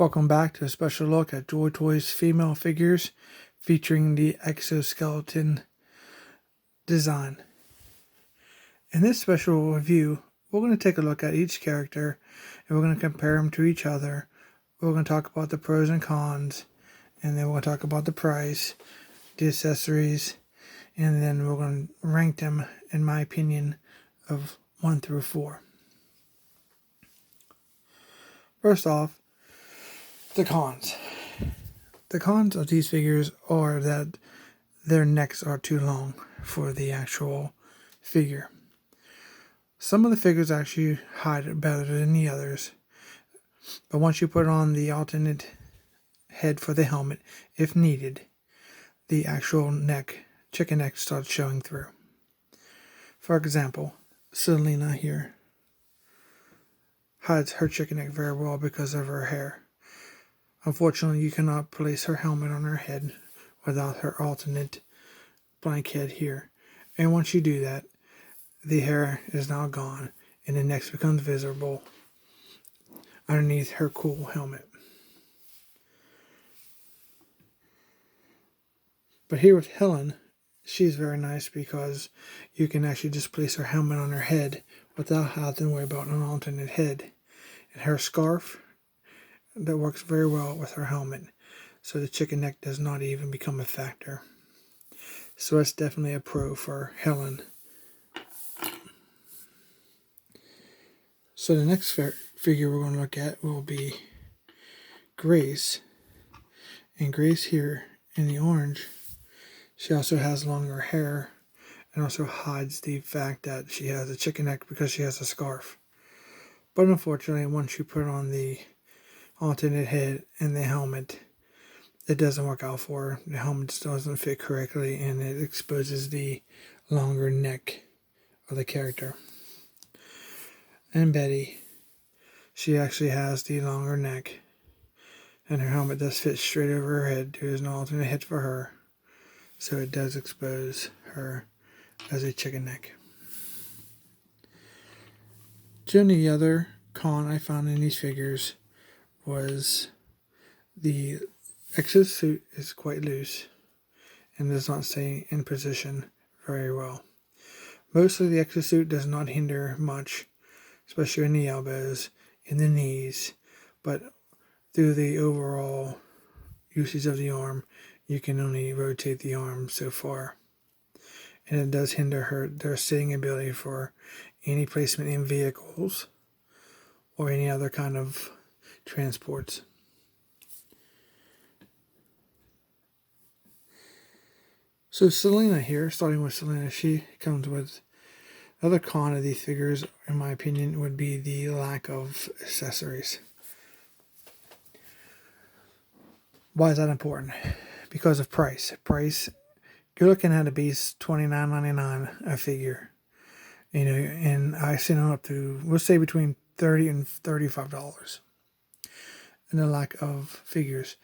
Welcome back to a special look at Joytoys female figures featuring the exoskeleton design. In this special review, we're going to take a look at each character and we're going to compare them to each other. We're going to talk about the pros and cons, and then we're going to talk about the price, the accessories, and then we're going to rank them, in my opinion, of 1 through 4. First off, the cons. The cons of these figures are that their necks are too long for the actual figure. Some of the figures actually hide it better than the others, but once you put on the alternate head for the helmet, if needed, the actual neck, chicken neck, starts showing through. For example, Selena here hides her chicken neck very well because of her hair. Unfortunately, you cannot place her helmet on her head without her alternate blank head here. And once you do that, the hair is now gone and the neck becomes visible underneath her cool helmet. But here with Helen, she's very nice because you can actually just place her helmet on her head without having to worry about an alternate head. And her scarf, that works very well with her helmet, so the chicken neck does not even become a factor. So that's definitely a pro for Helen. So the next figure we're going to look at will be Grace. And Grace here in the orange, she also has longer hair and also hides the fact that she has a chicken neck because she has a scarf. But unfortunately, once you put on the alternate head and the helmet, it doesn't work out for her. The helmet doesn't fit correctly and it exposes the longer neck of the character. And Betty, she actually has the longer neck and her helmet does fit straight over her head. There is no alternate head for her, so it does expose her as a chicken neck. The only other con I found in these figures was the exosuit is quite loose and does not stay in position very well. Most of the exosuit does not hinder much, especially in the elbows, in the knees, but through the overall usage of the arm, you can only rotate the arm so far. And it does hinder their sitting ability for any placement in vehicles or any other kind of transports. So Selena here, starting with Selena, she comes with another con of these figures, in my opinion, would be the lack of accessories. Why is that important? Because of price. You're looking at a base $29.99 a figure. And I seen them up to, we'll say between $30 and $35. And the lack of figures.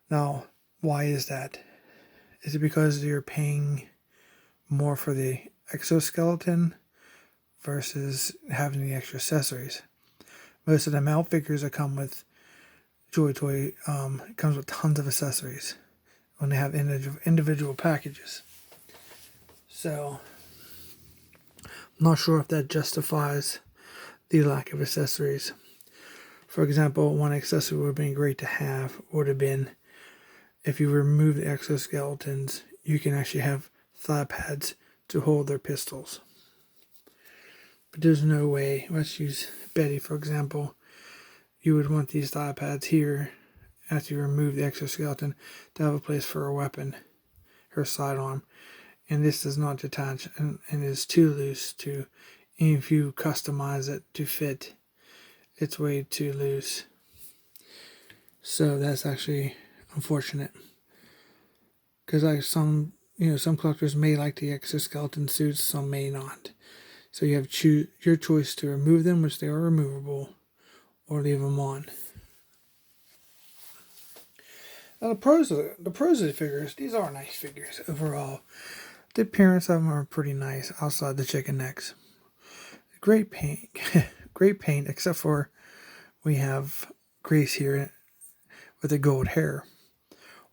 Now, why is that? Is it because you're paying more for the exoskeleton versus having the extra accessories? Most of the male figures that come with Joytoy comes with tons of accessories when they have individual packages. So, I'm not sure if that justifies the lack of accessories. For example, one accessory would have been great to have would have been, if you remove the exoskeletons, you can actually have thigh pads to hold their pistols. But there's no way. Let's use Betty, for example. You would want these thigh pads here, after you remove the exoskeleton, to have a place for a weapon, her sidearm. And this does not detach and is too loose to, if you customize it to fit, it's way too loose. So that's actually unfortunate. Because some collectors may like the exoskeleton suits, some may not. So you have your choice to remove them, which they are removable, or leave them on. Now the pros of the figures, these are nice figures overall. The appearance of them are pretty nice outside the chicken necks. Great paint, except for we have Grace here with the gold hair.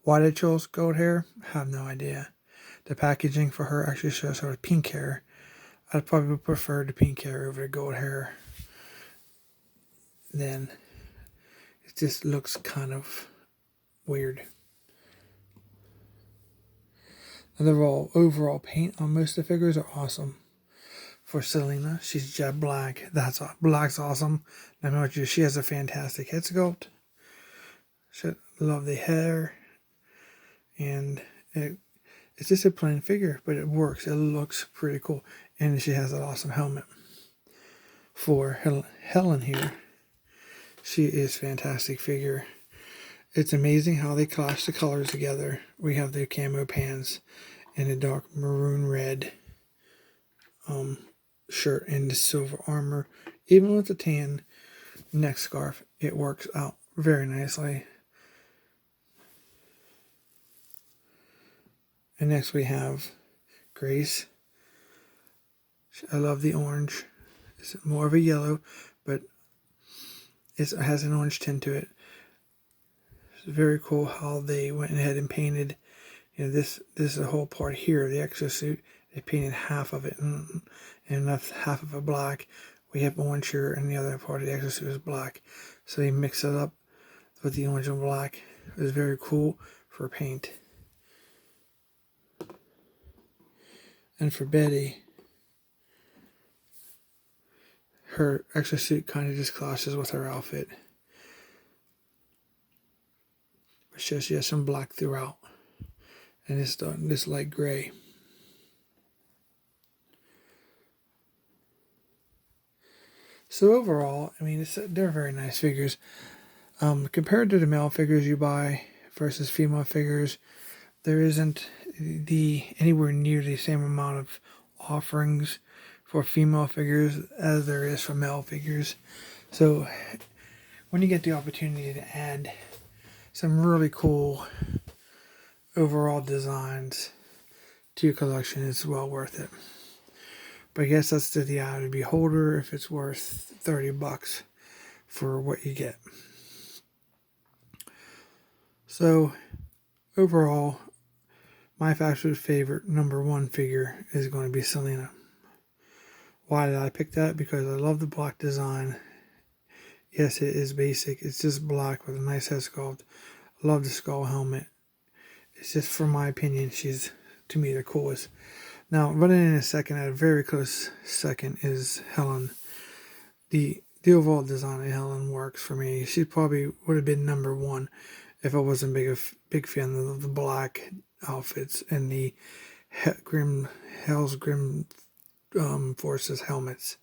Why they chose gold hair, I have no idea. The packaging for her actually shows her with pink hair. I'd probably prefer the pink hair over the gold hair. Then it just looks kind of weird. And overall paint on most of the figures are awesome. For Selena, she's jet black. Black's awesome. I know she has a fantastic head sculpt. She love the hair, and it's just a plain figure, but it works. It looks pretty cool, and she has an awesome helmet. For Helen here, she is fantastic figure. It's amazing how they clash the colors together. We have the camo pants and a dark maroon red shirt and the silver armor. Even with the tan neck scarf, it works out very nicely. And next we have Grace. I love the orange. It's more of a yellow, but it has an orange tint to it. It's very cool how they went ahead and painted. This is the whole part here, the exosuit. They painted half of it and left half of it black. We have orange here, and the other part of the exosuit is black. So they mix it up with the orange and black. It was very cool for paint. And for Betty, her exosuit kind of just clashes with her outfit. It shows she has some black throughout. And it's this light gray. So overall, I mean, they're very nice figures. Compared to the male figures you buy versus female figures, there isn't anywhere near the same amount of offerings for female figures as there is for male figures. So when you get the opportunity to add some really cool overall designs to your collection, it's well worth it. But I guess that's to the eye of the beholder if it's worth $30 for what you get. So overall, my absolute favorite number one figure is going to be Selena. Why did I pick that? Because I love the black design. Yes, it is basic. It's just black with a nice head sculpt. I love the skull helmet. It's just, for my opinion, she's, to me, the coolest. Now, running in a second, at a very close second, is Helen. The overall design of Helen works for me. She probably would have been number one if I wasn't big fan of the black outfits and the Hell's Grim Forces helmets.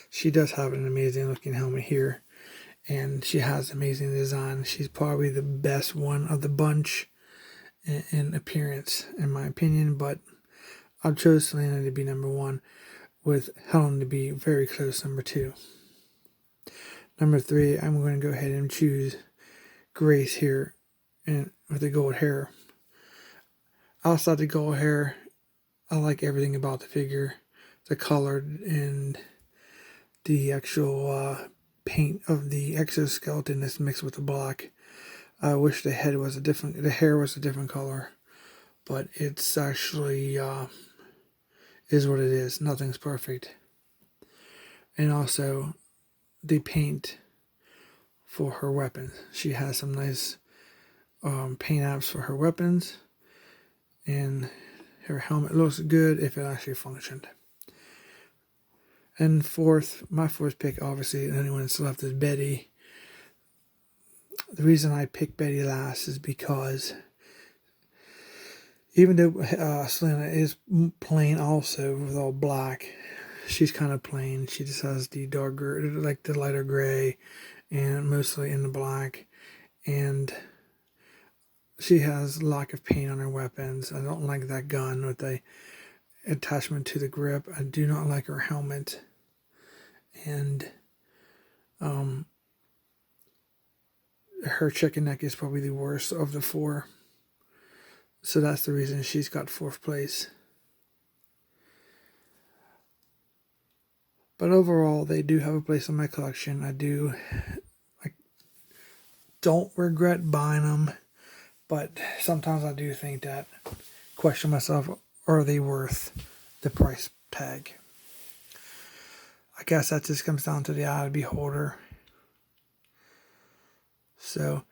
She does have an amazing looking helmet here, and she has amazing design. She's probably the best one of the bunch in appearance, in my opinion, but I chose Selena to be number one, with Helen to be very close number two. Number three, I'm going to go ahead and choose Grace here, and with the gold hair. Outside the gold hair, I like everything about the figure, the color and the actual paint of the exoskeleton is mixed with the black. I wish the hair was a different color, but it's actually is what it is. Nothing's perfect. And also the paint for her weapons. She has some nice paint apps for her weapons, and her helmet looks good if it actually functioned. And my fourth pick, obviously, the only one that's left is Betty. The reason I picked Betty last is because even though Selena is plain also with all black, she's kind of plain. She just has the darker, like the lighter gray, and mostly in the black. And she has lack of paint on her weapons. I don't like that gun with the attachment to the grip. I do not like her helmet. And her chicken neck is probably the worst of the four. So that's the reason she's got fourth place. But overall, they do have a place in my collection. don't regret buying them, but sometimes I do think that, question myself, are they worth the price tag? I guess that just comes down to the eye of the beholder. So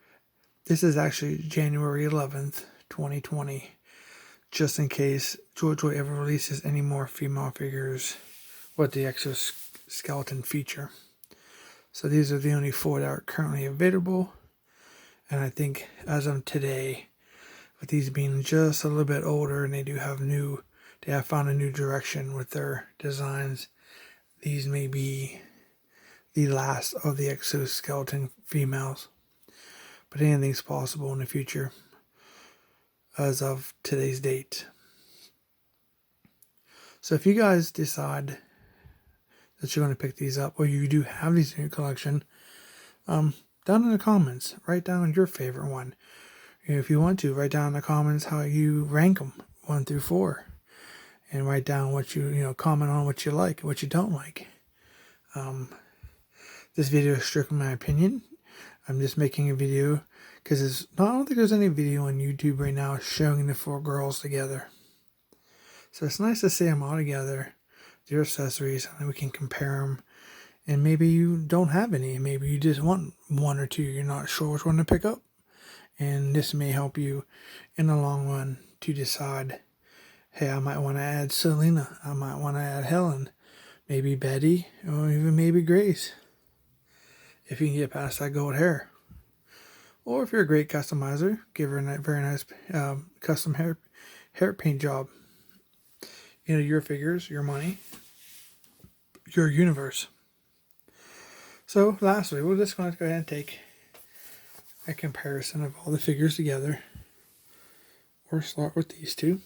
this is actually January 11th, 2020, just in case Joytoys ever releases any more female figures with the exoskeleton feature. So these are the only 4 that are currently available. And I think as of today, with these being just a little bit older and they have found a new direction with their designs, these may be the last of the exoskeleton females. But anything's possible in the future as of today's date. So if you guys decide that you're going to pick these up, or you do have these in your collection, down in the comments, write down your favorite one. If you want to, write down in the comments how you rank them 1 through 4, and write down what comment on what you like, what you don't like. This video is strictly my opinion. I'm just making a video because I don't think there's any video on YouTube right now showing the 4 girls together. So it's nice to see them all together, their accessories, and we can compare them. And maybe you don't have any. Maybe you just want 1 or 2. You're not sure which one to pick up. And this may help you in the long run to decide, hey, I might want to add Selena. I might want to add Helen. Maybe Betty, or even maybe Grace, if you can get past that gold hair. Or if you're a great customizer, give her a very nice custom hair paint job. Your figures, your money, your universe. So lastly, we're just going to go ahead and take a comparison of all the figures together. We'll start with these 2.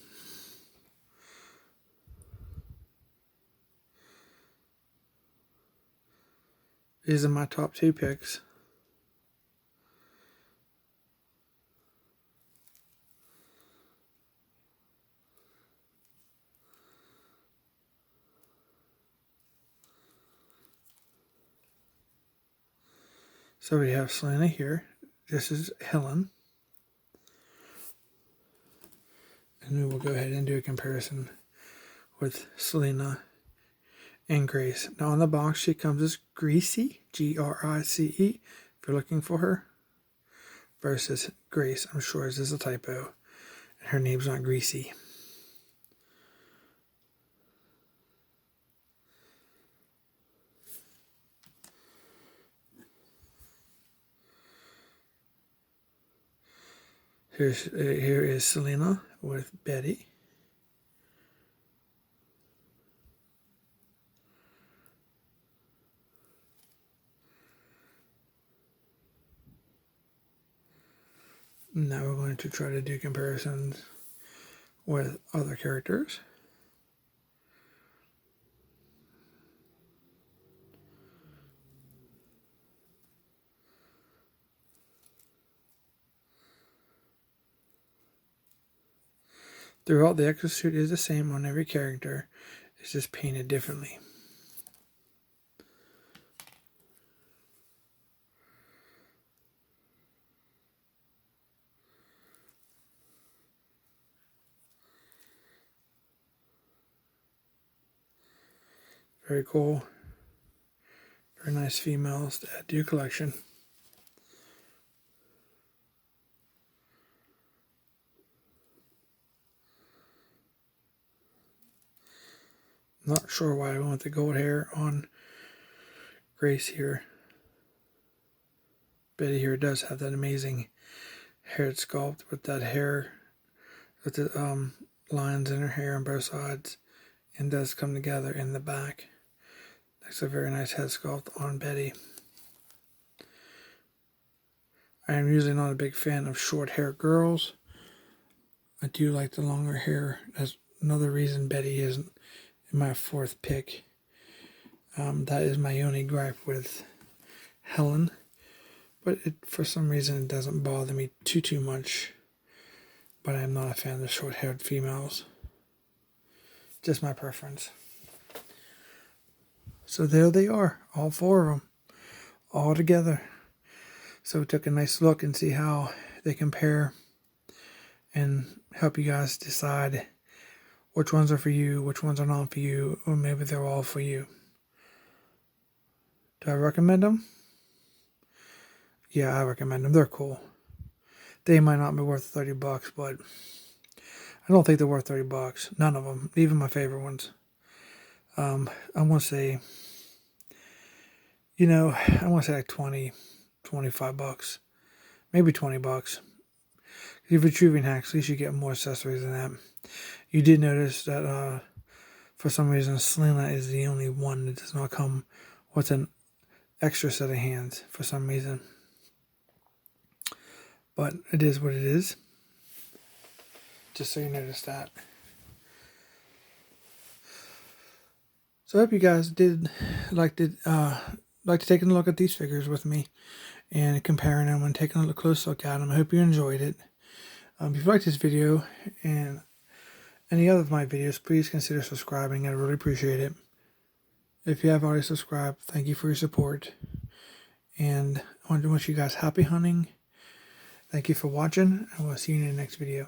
These are my top 2 picks. So we have Selena here. This is Helen. And we will go ahead and do a comparison with Selena and Grace. Now on the box she comes as Greasy, Grice, if you're looking for her, versus Grace. I'm sure this is a typo, and her name's not Greasy. Here is Selena with Betty. Now we're going to try to do comparisons with other characters. Throughout, the exosuit is the same on every character. It's just painted differently. Very cool. Very nice females to add to your collection. Not sure why I want the gold hair on Grace here. Betty here does have that amazing hair sculpt with that hair, with the lines in her hair on both sides, and does come together in the back. That's a very nice head sculpt on Betty. I am usually not a big fan of short hair girls. I do like the longer hair. That's another reason Betty isn't in my 4th pick. That is my only gripe with Helen. But for some reason it doesn't bother me too much. But I'm not a fan of the short-haired females. Just my preference. So there they are, all 4 of them, all together. So we took a nice look and see how they compare and help you guys decide which ones are for you, which ones are not for you, or maybe they're all for you. Do I recommend them? Yeah, I recommend them. They're cool. They might not be worth $30, but I don't think they're worth $30. None of them, even my favorite ones. I want to say, I want to say like 20, $25, maybe $20. If you're retrieving hacks, at least you get more accessories than that. You did notice that for some reason Selena is the only one that does not come with an extra set of hands for some reason. But it is what it is. Just so you notice that. So I hope you guys did like to take a look at these figures with me and comparing them and taking a close look at them. I hope you enjoyed it. If you liked this video and any other of my videos, please consider subscribing. I really appreciate it. If you have already subscribed, thank you for your support. And I want to wish you guys happy hunting. Thank you for watching, and we'll see you in the next video.